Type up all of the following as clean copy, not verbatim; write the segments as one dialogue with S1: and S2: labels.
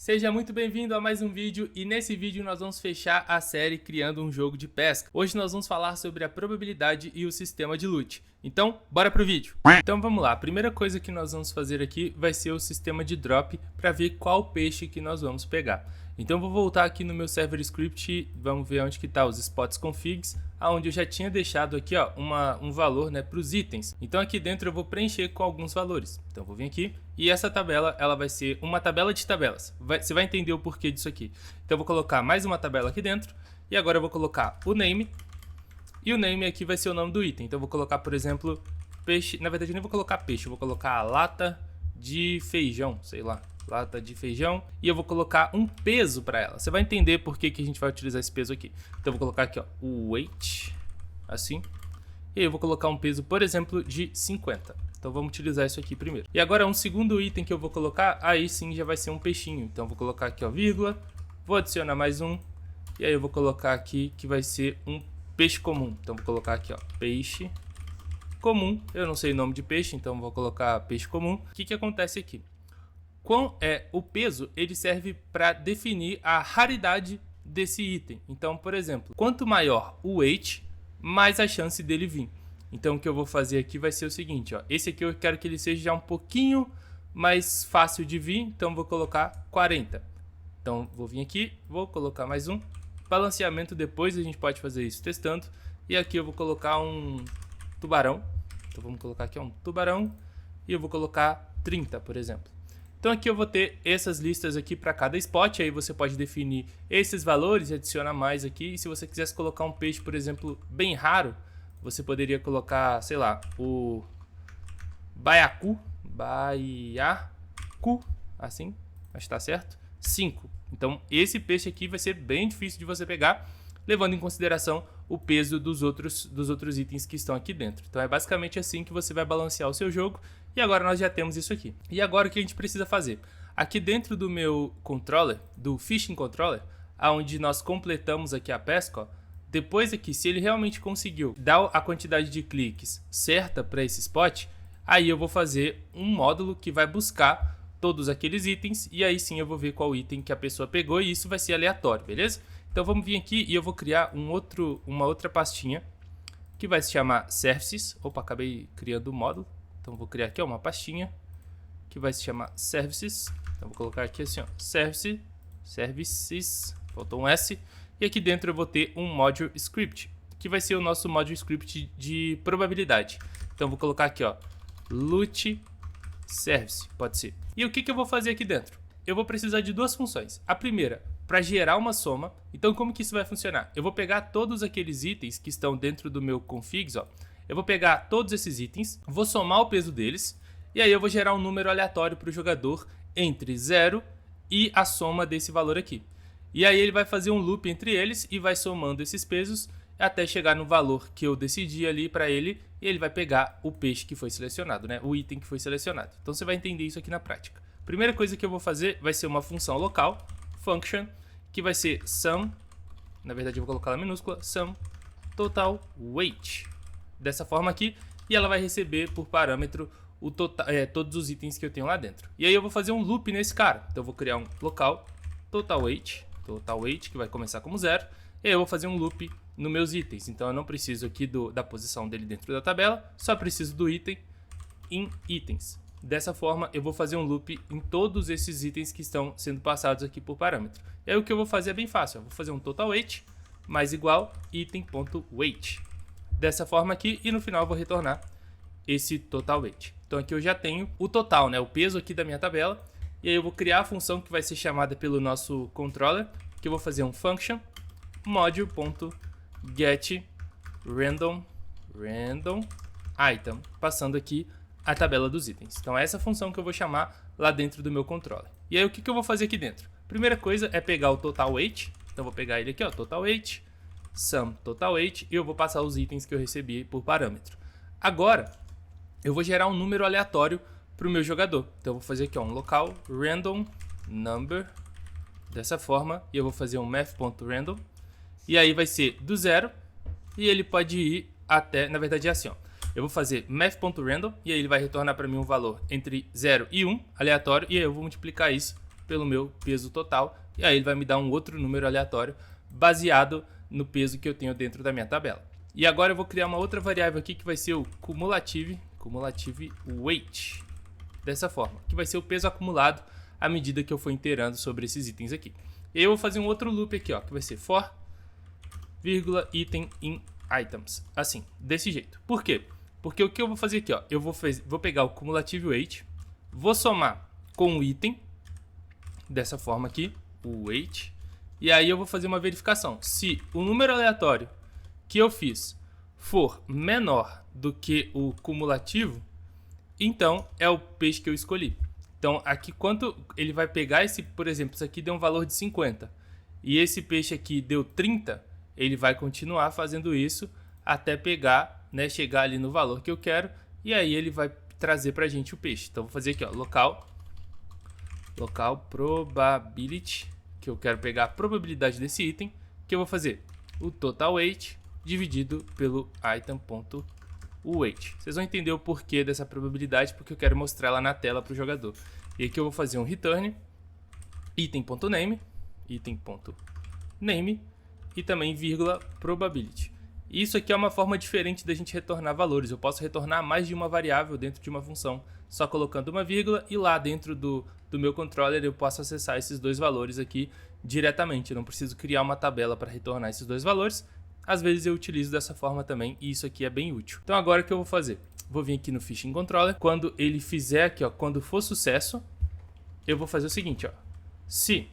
S1: Seja muito bem-vindo a mais um vídeo e nesse vídeo nós vamos fechar a série criando um jogo de pesca. Hoje nós vamos falar sobre a probabilidade e o sistema de loot. Então, bora pro vídeo. Então vamos lá, a primeira coisa que nós vamos fazer aqui vai ser o sistema de drop para ver qual peixe que nós vamos pegar. Então eu vou voltar aqui no meu server script, vamos ver onde que tá os spots configs, aonde eu já tinha deixado aqui ó, um valor, né, para os itens. Então aqui dentro eu vou preencher com alguns valores. Então eu vou vir aqui e essa tabela ela vai ser uma tabela de tabelas. Você vai entender o porquê disso aqui. Então eu vou colocar mais uma tabela aqui dentro e agora eu vou colocar o name. E o name aqui vai ser o nome do item. Então eu vou colocar, por exemplo, peixe. Na verdade eu nem vou colocar peixe, eu vou colocar lata de feijão, sei lá. Lata de feijão, e eu vou colocar um peso para ela. Você vai entender por que a gente vai utilizar esse peso aqui. Então eu vou colocar aqui ó, o weight, assim, e aí eu vou colocar um peso, por exemplo, de 50. Então vamos utilizar isso aqui primeiro. E agora um segundo item que eu vou colocar, aí sim já vai ser um peixinho. Então eu vou colocar aqui ó, vírgula, vou adicionar mais um, e aí eu vou colocar aqui que vai ser um peixe comum. Então vou colocar aqui ó, peixe comum. Eu não sei o nome de peixe, então vou colocar peixe comum. O que acontece aqui? O peso ele serve para definir a raridade desse item. Então, por exemplo, quanto maior o weight, mais a chance dele vir. Então, o que eu vou fazer aqui vai ser o seguinte, ó. Esse aqui eu quero que ele seja já um pouquinho mais fácil de vir, então vou colocar 40. Então, vou vir aqui, vou colocar mais um. Balanceamento depois a gente pode fazer isso testando. E aqui eu vou colocar um tubarão. Então, vamos colocar aqui um tubarão e eu vou colocar 30, por exemplo. Então aqui eu vou ter essas listas aqui para cada spot, aí você pode definir esses valores e adicionar mais aqui. E se você quisesse colocar um peixe, por exemplo, bem raro, você poderia colocar, sei lá, o baiacu, assim, acho que tá certo, 5. Então esse peixe aqui vai ser bem difícil de você pegar, levando em consideração o peso dos outros itens que estão aqui dentro. Então é basicamente assim que você vai balancear o seu jogo. E agora nós já temos isso aqui. E agora o que a gente precisa fazer? Aqui dentro do meu controller, do Fishing Controller, onde nós completamos aqui a pesca, ó, depois aqui, se ele realmente conseguiu dar a quantidade de cliques certa para esse spot, aí eu vou fazer um módulo que vai buscar todos aqueles itens e aí sim eu vou ver qual item que a pessoa pegou e isso vai ser aleatório, beleza? Então vamos vir aqui e eu vou criar uma outra pastinha que vai se chamar Services. Opa, acabei criando o módulo. Então vou criar aqui ó, uma pastinha que vai se chamar Services. Então vou colocar aqui assim ó, Services, faltou um S. E aqui dentro eu vou ter um Module Script, que vai ser o nosso Module Script de probabilidade. Então vou colocar aqui ó, Loot Service, pode ser. E o que eu vou fazer aqui dentro? Eu vou precisar de duas funções. A primeira, para gerar uma soma. Então como que isso vai funcionar? Eu vou pegar todos aqueles itens que estão dentro do meu configs, ó. Eu vou pegar todos esses itens, vou somar o peso deles, e aí eu vou gerar um número aleatório para o jogador entre 0 e a soma desse valor aqui. E aí ele vai fazer um loop entre eles e vai somando esses pesos até chegar no valor que eu decidi ali para ele, e ele vai pegar o peixe que foi selecionado, né? O item que foi selecionado. Então você vai entender isso aqui na prática. Primeira coisa que eu vou fazer vai ser uma função local, function, que vai ser sum, na verdade eu vou colocar ela minúscula, sum total weight. Dessa forma aqui, e ela vai receber por parâmetro o total, todos os itens que eu tenho lá dentro. E aí eu vou fazer um loop nesse cara. Então eu vou criar um local total weight, que vai começar como 0, e aí eu vou fazer um loop nos meus itens. Então eu não preciso aqui da posição dele dentro da tabela, só preciso do item em itens. Dessa forma eu vou fazer um loop em todos esses itens que estão sendo passados aqui por parâmetro. E aí o que eu vou fazer é bem fácil, eu vou fazer um total weight mais igual item.weight. Dessa forma aqui, e no final eu vou retornar esse total weight. Então aqui eu já tenho o total, né, o peso aqui da minha tabela, e aí eu vou criar a função que vai ser chamada pelo nosso controller, que eu vou fazer um function module.getRandom item, passando aqui a tabela dos itens. Então é essa função que eu vou chamar lá dentro do meu controller. E aí o que eu vou fazer aqui dentro? Primeira coisa é pegar o total weight, então eu vou pegar ele aqui, ó, total weight, sum total weight, e eu vou passar os itens que eu recebi por parâmetro. Agora, eu vou gerar um número aleatório para o meu jogador. Então eu vou fazer aqui ó, um local random number, dessa forma, e eu vou fazer um math.random, e aí vai ser do 0, e ele pode ir até, na verdade é assim ó, eu vou fazer math.random, e aí ele vai retornar para mim um valor entre 0 e 1, aleatório, e aí eu vou multiplicar isso pelo meu peso total. E aí ele vai me dar um outro número aleatório baseado no peso que eu tenho dentro da minha tabela. E agora eu vou criar uma outra variável aqui que vai ser o cumulative weight. Dessa forma, que vai ser o peso acumulado à medida que eu for iterando sobre esses itens aqui. E eu vou fazer um outro loop aqui, ó, que vai ser for, item in items. Assim, desse jeito. Por quê? Porque o que eu vou fazer aqui, ó, eu vou pegar o cumulative weight, vou somar com o item, dessa forma aqui, o weight, e aí eu vou fazer uma verificação. Se o número aleatório que eu fiz for menor do que o cumulativo, então é o peixe que eu escolhi. Então aqui quanto ele vai pegar esse, por exemplo, isso aqui deu um valor de 50 e esse peixe aqui deu 30, ele vai continuar fazendo isso até pegar, né, chegar ali no valor que eu quero, e aí ele vai trazer pra gente o peixe. Então vou fazer aqui, ó, local probability, que eu quero pegar a probabilidade desse item, que eu vou fazer o total weight dividido pelo item.weight. Vocês vão entender o porquê dessa probabilidade, porque eu quero mostrar ela na tela para o jogador. E aqui eu vou fazer um return item.name e também vírgula probability. Isso aqui é uma forma diferente da gente retornar valores. Eu posso retornar mais de uma variável dentro de uma função, só colocando uma vírgula, e lá dentro do meu controller eu posso acessar esses dois valores aqui diretamente. Eu não preciso criar uma tabela para retornar esses dois valores. Às vezes eu utilizo dessa forma também, e isso aqui é bem útil. Então agora o que eu vou fazer? Vou vir aqui no Fishing Controller. Quando ele fizer aqui, ó, quando for sucesso, eu vou fazer o seguinte, ó. Se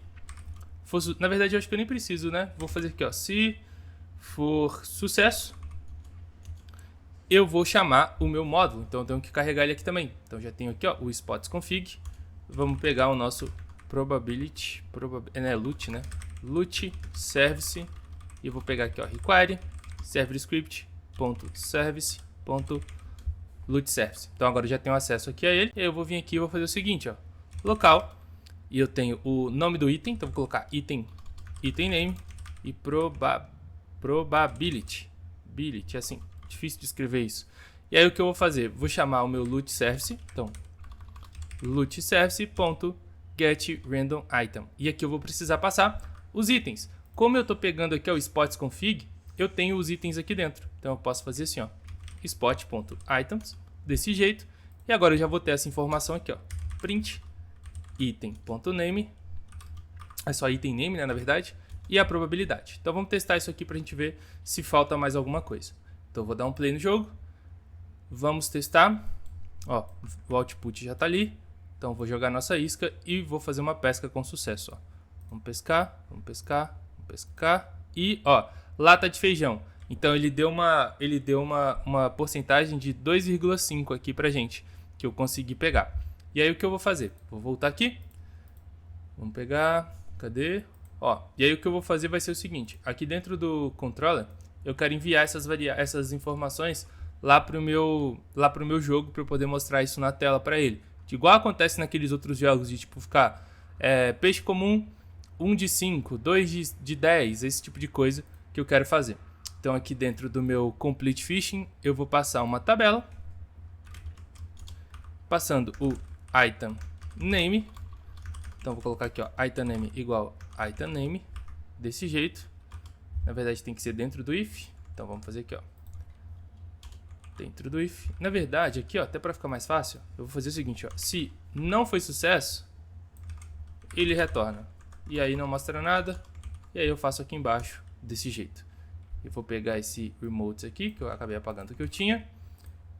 S1: for, na verdade eu acho que eu nem preciso, né? Vou fazer aqui, ó, se for sucesso, eu vou chamar o meu módulo. Então eu tenho que carregar ele aqui também. Então já tenho aqui, ó, o spots config. Vamos pegar o nosso probability, loot, né? Loot service. E eu vou pegar aqui, ó, require server script.service.lootService. Então agora eu já tenho acesso aqui a ele. E aí eu vou vir aqui e vou fazer o seguinte, ó, local, e eu tenho o nome do item, então vou colocar item name e probability, assim, difícil de escrever isso. E aí o que eu vou fazer? Vou chamar o meu loot service, então lootService.getRandomItem. E aqui eu vou precisar passar os itens. Como eu estou pegando aqui o spots config, eu tenho os itens aqui dentro. Então eu posso fazer assim, ó, spot.items, desse jeito. E agora eu já vou ter essa informação aqui, ó, print item.name, é só item name, né, na verdade, e a probabilidade. Então vamos testar isso aqui para a gente ver se falta mais alguma coisa. Então eu vou dar um play no jogo, vamos testar, ó, o output já está ali. Então eu vou jogar nossa isca e vou fazer uma pesca com sucesso, ó. Vamos pescar, vamos pescar, vamos pescar, e ó, lata de feijão. Então ele deu uma porcentagem de 2,5 aqui pra gente, que eu consegui pegar. E aí o que eu vou fazer? Vou voltar aqui. Vamos pegar, cadê? Ó, e aí o que eu vou fazer vai ser o seguinte, aqui dentro do controller, eu quero enviar essas informações lá pro meu jogo, para eu poder mostrar isso na tela para ele. Igual acontece naqueles outros jogos de tipo ficar peixe comum 1 de 5, 2 de 10, esse tipo de coisa que eu quero fazer. Então aqui dentro do meu complete fishing eu vou passar uma tabela, passando o item name. Então vou colocar aqui, ó, item name igual item name, desse jeito. Na verdade tem que ser dentro do if. Então vamos fazer aqui, ó, dentro do if. Na verdade aqui, ó, até para ficar mais fácil, eu vou fazer o seguinte, ó, se não foi sucesso, ele retorna. E aí não mostra nada. E aí eu faço aqui embaixo desse jeito. Eu vou pegar esse remote aqui, que eu acabei apagando o que eu tinha.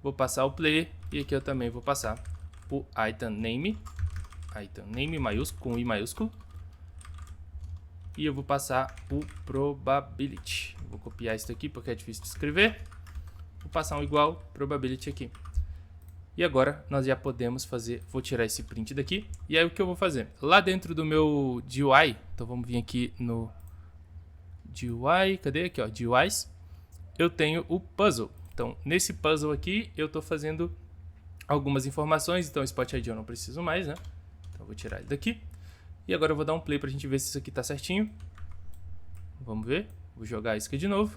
S1: Vou passar o play. E aqui eu também vou passar o item name maiúsculo, com I maiúsculo. E eu vou passar o probability. Vou copiar isso aqui porque é difícil de escrever. Vou passar um igual probability aqui. E agora nós já podemos fazer, vou tirar esse print daqui. E aí o que eu vou fazer? Lá dentro do meu GUI, então vamos vir aqui no GUI, cadê aqui, ó, GUIs. Eu tenho o puzzle. Então nesse puzzle aqui eu estou fazendo algumas informações. Então Spot ID eu não preciso mais, né? Então eu vou tirar ele daqui. E agora eu vou dar um play para a gente ver se isso aqui está certinho. Vamos ver. Vou jogar a isca de novo.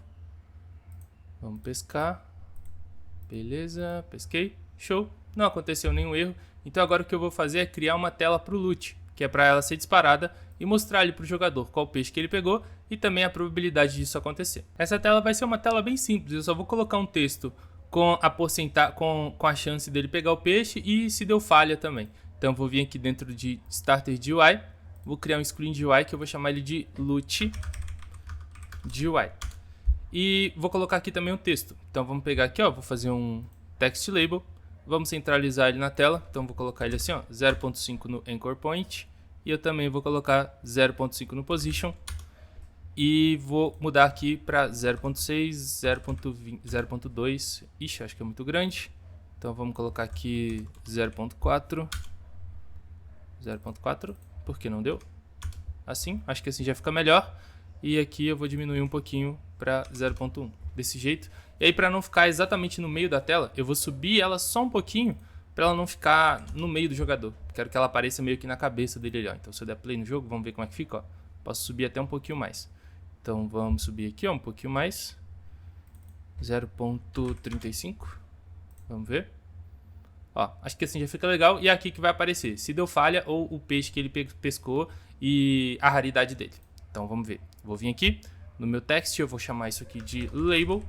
S1: Vamos pescar. Beleza, pesquei. Show. Não aconteceu nenhum erro. Então agora o que eu vou fazer é criar uma tela para o loot. que é para ela ser disparada e mostrar ali para o jogador qual peixe que ele pegou e também a probabilidade disso acontecer. Essa tela vai ser uma tela bem simples, eu só vou colocar um texto com a porcentagem, com a chance dele pegar o peixe e se deu falha também. Então vou vir aqui dentro de Starter GUI, vou criar um screen GUI que eu vou chamar ele de Loot GUI. E vou colocar aqui também um texto. Então vamos pegar aqui, ó, vou fazer um text label, vamos centralizar ele na tela. Então vou colocar ele assim, ó, 0.5 no anchor point e eu também vou colocar 0.5 no position e vou mudar aqui para 0.6, 0.20, 0.2. Ixi, acho que é muito grande. Então vamos colocar aqui 0.4. 0.4, por que não deu? Assim, acho que assim já fica melhor. E aqui eu vou diminuir um pouquinho para 0.1, desse jeito. E aí, para não ficar exatamente no meio da tela, eu vou subir ela só um pouquinho para ela não ficar no meio do jogador. Quero que ela apareça meio que na cabeça dele ali, ó. Então se eu der play no jogo, vamos ver como é que fica, ó. Posso subir até um pouquinho mais. Então vamos subir aqui, ó, um pouquinho mais. 0.35. Vamos ver. Ó, acho que assim já fica legal. E é aqui que vai aparecer se deu falha ou o peixe que ele pescou e a raridade dele. Então vamos ver. Vou vir aqui no meu text, eu vou chamar isso aqui de label.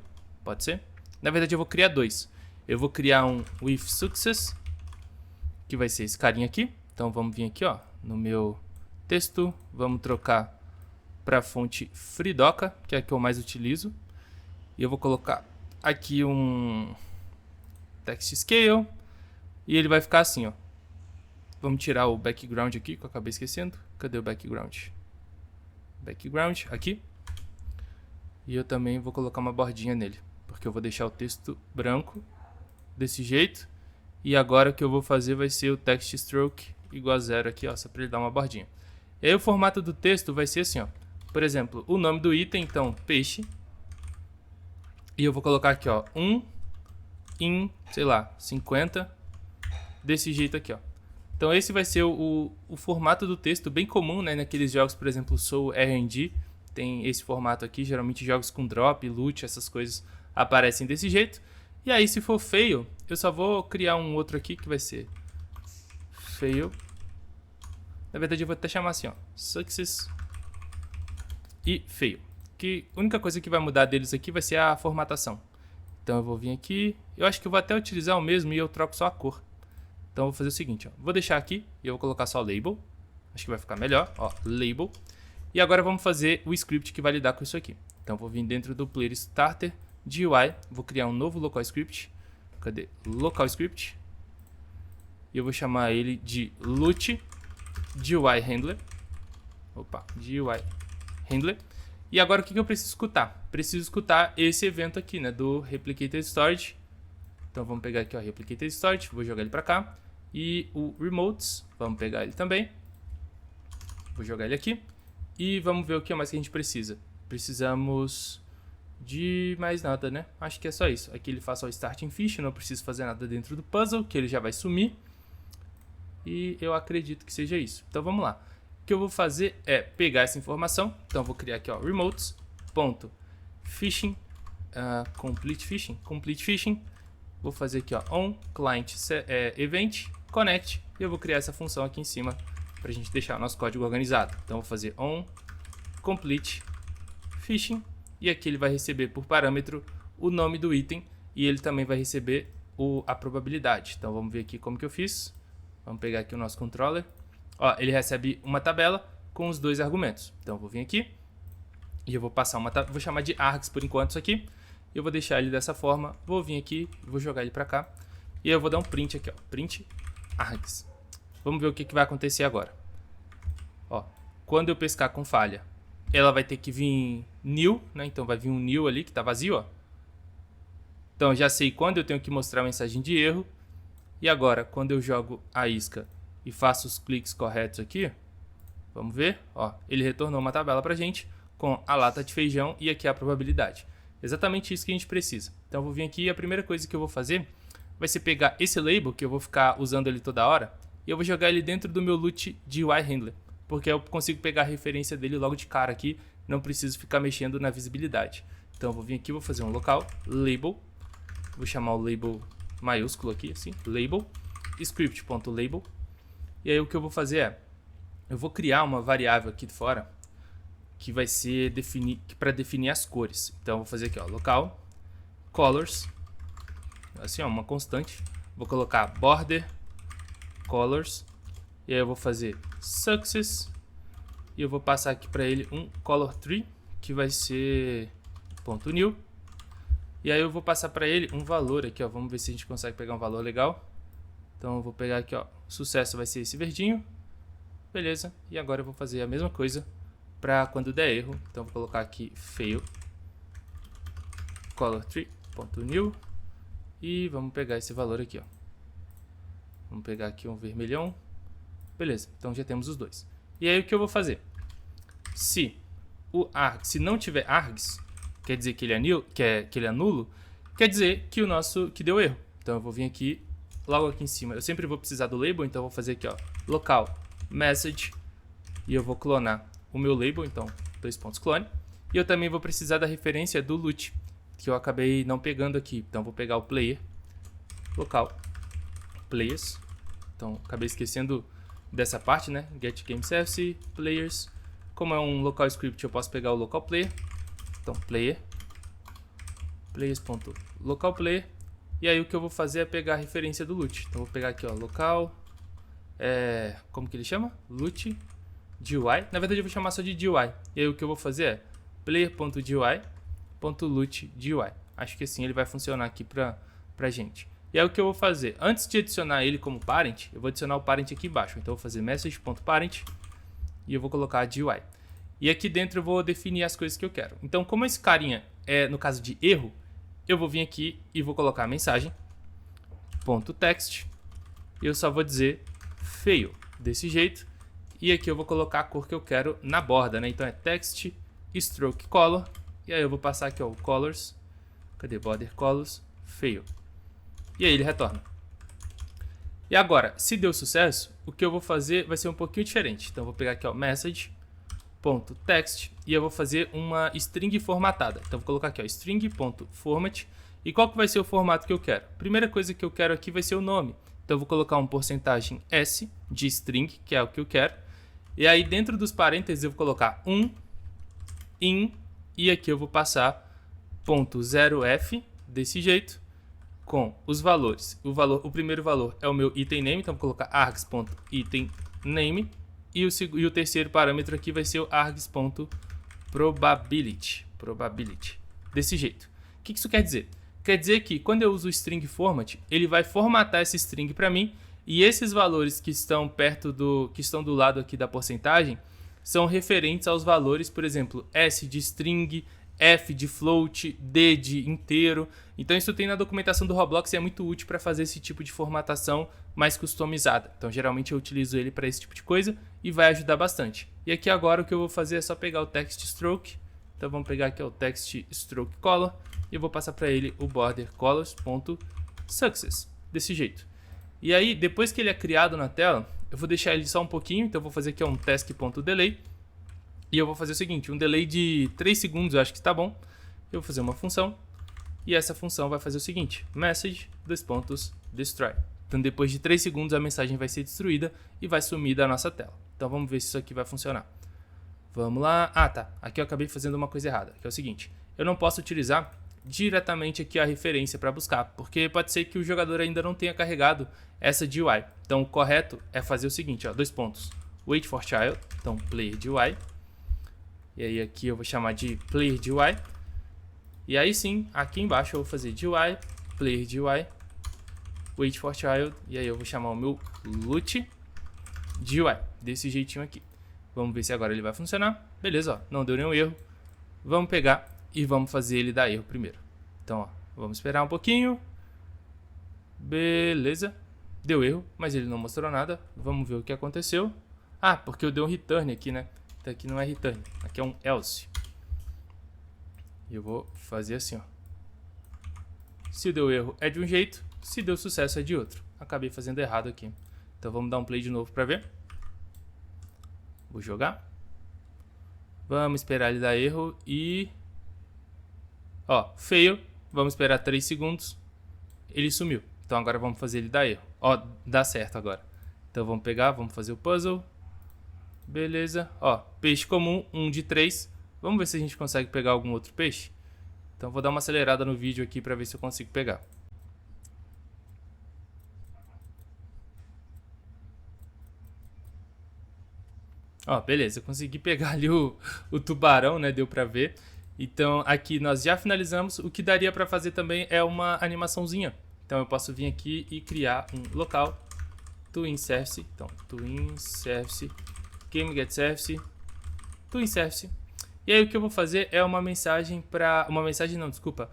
S1: Pode ser? Na verdade eu vou criar dois. Eu vou criar um with success, que vai ser esse carinha aqui. Então vamos vir aqui, ó, no meu texto. Vamos trocar para a fonte Freedoka, que é a que eu mais utilizo. E eu vou colocar aqui um text scale. E ele vai ficar assim, ó. Vamos tirar o background aqui, que eu acabei esquecendo. Cadê o background? Background, aqui. E eu também vou colocar uma bordinha nele, porque eu vou deixar o texto branco, desse jeito. E agora o que eu vou fazer vai ser o text stroke igual a 0 aqui, ó, só para ele dar uma bordinha. E aí o formato do texto vai ser assim, ó. Por exemplo, o nome do item, então, peixe. E eu vou colocar aqui, ó, 1 em, sei lá, 50, desse jeito aqui, ó. Então esse vai ser o formato do texto bem comum, né, naqueles jogos, por exemplo, Soul RNG, tem esse formato aqui, geralmente jogos com drop, loot, essas coisas aparecem desse jeito. E aí se for fail, eu só vou criar um outro aqui que vai ser fail. Na verdade eu vou até chamar assim, ó, success e fail. Que a única coisa que vai mudar deles aqui vai ser a formatação. Então eu vou vir aqui, eu acho que eu vou até utilizar o mesmo e eu troco só a cor. Então eu vou fazer o seguinte, ó, vou deixar aqui e eu vou colocar só label. Acho que vai ficar melhor, ó, label. E agora vamos fazer o script que vai lidar com isso aqui. Então eu vou vir dentro do player starter GUI, vou criar um novo local script. Cadê? Local script. E eu vou chamar ele de loot GUI handler. Opa, GUI handler. E agora o que eu preciso escutar? Preciso escutar esse evento aqui, né, do replicated storage. Então vamos pegar aqui, ó, replicated storage, vou jogar ele para cá. E o remotes, vamos pegar ele também. Vou jogar ele aqui. E vamos ver o que mais que a gente precisa. Precisamos de mais nada, né? Acho que é só isso. Aqui ele faz só o starting fish, não preciso fazer nada dentro do puzzle, que ele já vai sumir. E eu acredito que seja isso. Então vamos lá. O que eu vou fazer é pegar essa informação. Então vou criar aqui, ó, remotes.fishing, complete fishing. Vou fazer aqui, ó, on client event connect. E eu vou criar essa função aqui em cima para a gente deixar o nosso código organizado. Então vou fazer on complete fishing. E aqui ele vai receber por parâmetro o nome do item. E ele também vai receber a probabilidade. Então vamos ver aqui como que eu fiz. Vamos pegar aqui o nosso controller. Ó, ele recebe uma tabela com os dois argumentos. Então eu vou vir aqui e eu vou passar uma tabela. Vou chamar de args por enquanto isso aqui. Eu vou deixar ele dessa forma. Vou vir aqui, vou jogar ele para cá. E eu vou dar um print aqui, ó. Print args. Vamos ver o que vai acontecer agora. Ó, quando eu pescar com falha, ela vai ter que vir new, né? Então vai vir um new ali que tá vazio, ó. Então eu já sei quando eu tenho que mostrar a mensagem de erro. E agora, quando eu jogo a isca e faço os cliques corretos aqui, vamos ver, ó, ele retornou uma tabela pra gente com a lata de feijão e aqui a probabilidade. Exatamente isso que a gente precisa. Então eu vou vir aqui e a primeira coisa que eu vou fazer vai ser pegar esse label, que eu vou ficar usando ele toda hora, e eu vou jogar ele dentro do meu loot GUI handler, porque eu consigo pegar a referência dele logo de cara aqui, não preciso ficar mexendo na visibilidade. Então eu vou vir aqui, vou fazer um local, label, vou chamar o label maiúsculo aqui, assim, label, script.label, e aí o que eu vou fazer é, eu vou criar uma variável aqui de fora que vai ser para definir as cores. Então eu vou fazer aqui, ó, local colors, assim, ó, uma constante. Vou colocar border colors e aí eu vou fazer success e eu vou passar aqui para ele um color tree que vai ser .new. E aí eu vou passar para ele um valor aqui, ó. Vamos ver se a gente consegue pegar um valor legal. Então eu vou pegar aqui, ó, sucesso vai ser esse verdinho. Beleza? E agora eu vou fazer a mesma coisa para quando der erro. Então eu vou colocar aqui fail color tree.new e vamos pegar esse valor aqui, ó. Vamos pegar aqui um vermelhão. Beleza? Então já temos os dois. E aí o que eu vou fazer? Se não tiver args, quer dizer que ele é nulo, quer dizer que deu erro. Então eu vou vir aqui, logo aqui em cima. Eu sempre vou precisar do label, então eu vou fazer aqui, ó, local message e eu vou clonar o meu label, então 2 pontos clone. E eu também vou precisar da referência do loot, que eu acabei não pegando aqui. Então eu vou pegar o player, local players. Então acabei esquecendo dessa parte, né? Get game service players. Como é um local script, eu posso pegar o local player. Então players.local player. E aí o que eu vou fazer é pegar a referência do loot. Então eu vou pegar aqui, ó, local, como que ele chama? Loot GUI. Na verdade eu vou chamar só de GUI. E aí o que eu vou fazer é player.gui.loot GUI. Acho que assim ele vai funcionar aqui pra gente. E aí o que eu vou fazer? Antes de adicionar ele como parent, eu vou adicionar o parent aqui embaixo. Então eu vou fazer message.parent e eu vou colocar a GUI. E aqui dentro eu vou definir as coisas que eu quero. Então como esse carinha é no caso de erro, eu vou vir aqui e vou colocar a mensagem .text e eu só vou dizer fail desse jeito. E aqui eu vou colocar a cor que eu quero na borda, né? Então é text stroke color. E aí eu vou passar aqui, ó, o colors. Cadê? Border colors fail. E aí ele retorna. E agora, se deu sucesso, o que eu vou fazer vai ser um pouquinho diferente. Então eu vou pegar aqui, ó, message.text e eu vou fazer uma string formatada. Então eu vou colocar aqui, ó, string.format. E qual que vai ser o formato que eu quero? Primeira coisa que eu quero aqui vai ser o nome. Então eu vou colocar um porcentagem S de string, que é o que eu quero. E aí dentro dos parênteses eu vou colocar in e aqui eu vou passar .0f desse jeito com os valores. O primeiro valor é o meu item name, então vou colocar args.itemName e o terceiro parâmetro aqui vai ser o args.probability. Desse jeito. O que isso quer dizer? Quer dizer que quando eu uso o string format, ele vai formatar essa string para mim e esses valores que estão do lado aqui da porcentagem são referentes aos valores, por exemplo, S de string, F de float, D de inteiro. Então isso tem na documentação do Roblox e é muito útil para fazer esse tipo de formatação mais customizada. Então geralmente eu utilizo ele para esse tipo de coisa e vai ajudar bastante. E aqui agora o que eu vou fazer é só pegar o text stroke. Então vamos pegar aqui o text stroke color e eu vou passar para ele o border colors.success, desse jeito. E aí depois que ele é criado na tela, eu vou deixar ele só um pouquinho, então eu vou fazer aqui um task.delay. E eu vou fazer o seguinte, um delay de 3 segundos, eu acho que está bom. Eu vou fazer uma função, e essa função vai fazer o seguinte, message, destroy. Então depois de 3 segundos a mensagem vai ser destruída e vai sumir da nossa tela. Então vamos ver se isso aqui vai funcionar. Vamos lá, tá, aqui eu acabei fazendo uma coisa errada, que é o seguinte, eu não posso utilizar diretamente aqui a referência para buscar, porque pode ser que o jogador ainda não tenha carregado essa GUI. Então o correto é fazer o seguinte, ó, wait for child, então player GUI. E aí aqui eu vou chamar de player GUI. E aí sim, aqui embaixo eu vou fazer GUI, player GUI, wait for child. E aí eu vou chamar o meu loot GUI, desse jeitinho aqui. Vamos ver se agora ele vai funcionar. Beleza, ó, não deu nenhum erro. Vamos pegar e vamos fazer ele dar erro primeiro. Então, ó, vamos esperar um pouquinho. Beleza, deu erro, mas ele não mostrou nada. Vamos ver o que aconteceu. Porque eu dei um return aqui, né? Então aqui não é return, aqui é um else. E eu vou fazer assim, ó. Se deu erro é de um jeito, se deu sucesso é de outro. Acabei fazendo errado aqui. Então vamos dar um play de novo para ver. Vou jogar. Vamos esperar ele dar erro e... Ó, fail. Vamos esperar 3 segundos. Ele sumiu. Então agora vamos fazer ele dar erro. Ó, dá certo agora. Então vamos pegar, vamos fazer o puzzle. Beleza, ó, peixe comum, 1 de 3. Vamos ver se a gente consegue pegar algum outro peixe. Então vou dar uma acelerada no vídeo aqui pra ver se eu consigo pegar. Ó, beleza, eu consegui pegar ali o tubarão, né, deu pra ver. Então aqui nós já finalizamos. O que daria pra fazer também é uma animaçãozinha. Então eu posso vir aqui e criar um local toInSurface. Então toInSurface, GameGetSurface, toInSurface. E aí o que eu vou fazer é uma mensagem pra... Uma mensagem não, desculpa.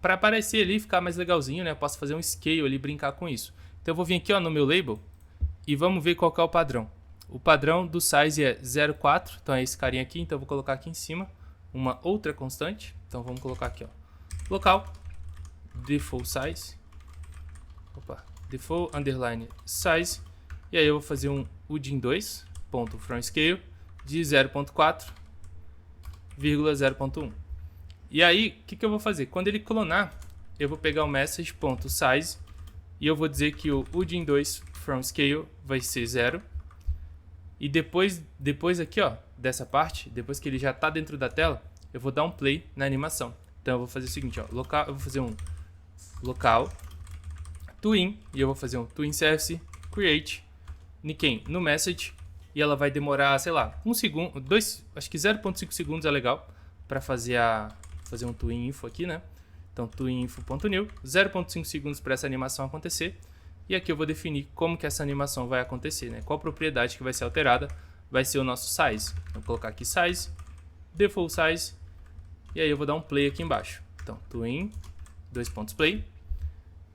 S1: Pra aparecer ali e ficar mais legalzinho, né? Eu posso fazer um scale ali, brincar com isso. Então eu vou vir aqui, ó, no meu label e vamos ver qual que é o padrão. O padrão do size é 0,4, então é esse carinha aqui, então eu vou colocar aqui em cima uma outra constante. Então vamos colocar aqui, ó, local default size, default underline size, e aí eu vou fazer um udin2 ponto from scale de 0,4, 0,1. E aí o que eu vou fazer? Quando ele clonar, eu vou pegar o message.size e eu vou dizer que o udin2 from scale vai ser 0. E depois aqui, ó, dessa parte, depois que ele já tá dentro da tela, eu vou dar um play na animação. Então eu vou fazer o seguinte, ó, local, eu vou fazer um local toIn e eu vou fazer um toInSurface create niquem no message, e ela vai demorar, sei lá, 1 segundo, 2, acho que 0,5 segundos é legal para fazer um toInfo aqui, né? Então toInfo.new, 0,5 segundos para essa animação acontecer. E aqui eu vou definir como que essa animação vai acontecer, né? Qual propriedade que vai ser alterada vai ser o nosso size. Então, vou colocar aqui size, default size, e aí eu vou dar um play aqui embaixo. Então, toIn, 2 pontos play.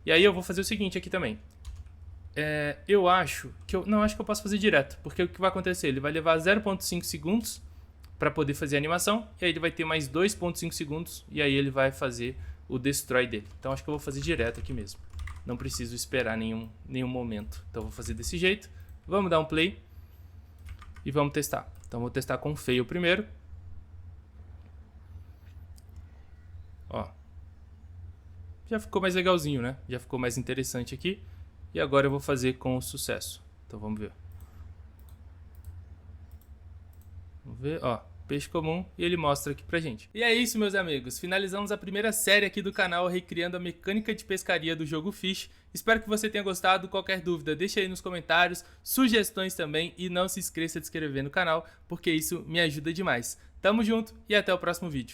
S1: E aí eu vou fazer o seguinte aqui também. Eu acho que eu posso fazer direto, porque o que vai acontecer? Ele vai levar 0,5 segundos para poder fazer a animação, e aí ele vai ter mais 2,5 segundos, e aí ele vai fazer o destroy dele. Então, acho que eu vou fazer direto aqui mesmo. Não preciso esperar nenhum momento. Então vou fazer desse jeito. Vamos dar um play e vamos testar. Então vou testar com fail primeiro. Ó. Já ficou mais legalzinho, né? Já ficou mais interessante aqui. E agora eu vou fazer com sucesso. Então vamos ver. Vamos ver, ó. Peixe comum, e ele mostra aqui pra gente. E é isso, meus amigos, finalizamos a primeira série aqui do canal recriando a mecânica de pescaria do jogo Fish. Espero que você tenha gostado. Qualquer dúvida deixa aí nos comentários, sugestões também, e não se esqueça de se inscrever no canal, porque isso me ajuda demais. Tamo junto e até o próximo vídeo.